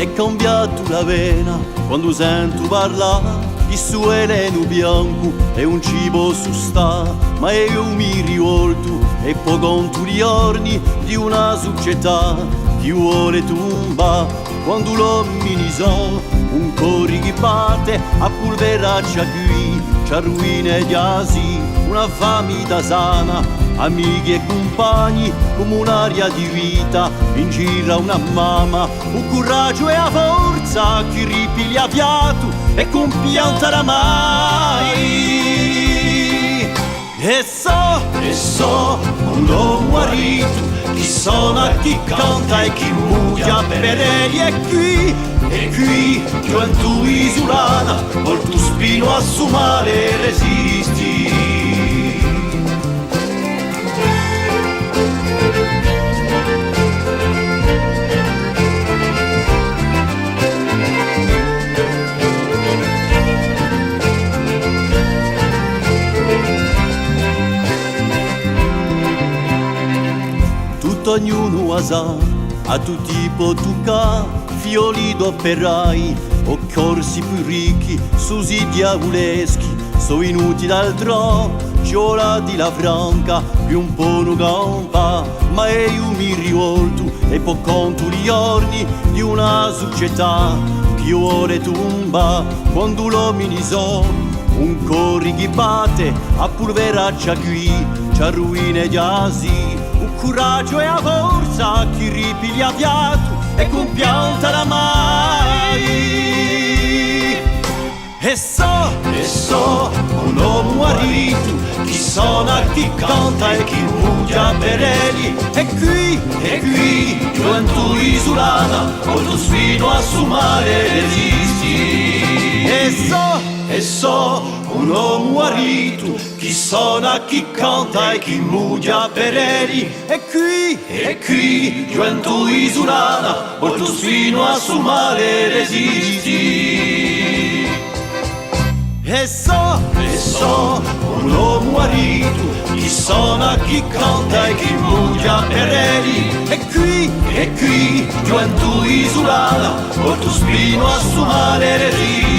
è cambiato la vena quando sento parlare il sueleno bianco è un cibo su sta, ma io mi rivolto e poi conto gli giorni di una società che vuole tomba quando l'uomini so un cori che batte a polveraccia qui c'ha ruine di asi una famiglia sana amici e compagni come un'aria di vita in gira una mamma un coraggio e la forza che ripiglia fiato e compianta mai e so un uomo marito chi suona, chi canta e chi muoia per egli e qui gioventù isolana porto spino a suo male resisti. Ognuno a tutti può toccare, fiori d'operai o corsi più ricchi, susi diavoleschi, so inutili dal tro, ciolati la franca, più un po' non campa, ma io mi rivolto e poi conto gli giorni di una società che vuole tomba quando l'uomini so, un cori che batte a polveraccia qui, c'ha ruine di asi. Coraggio e la forza chi ripiglia fiato e compianta mai e so un uomo marito chi suona, chi canta e chi muoia per egli e qui gioventù isolana molto sfino a suo male resisti e so un uomo marito chi suona, chi canta e chi muoia per egli e qui gioventù isolana molto sfino a suo male resisti e so un uomo marito chi suona, chi canta e chi muoia per egli e qui gioventù isolana molto spino a suo male resisti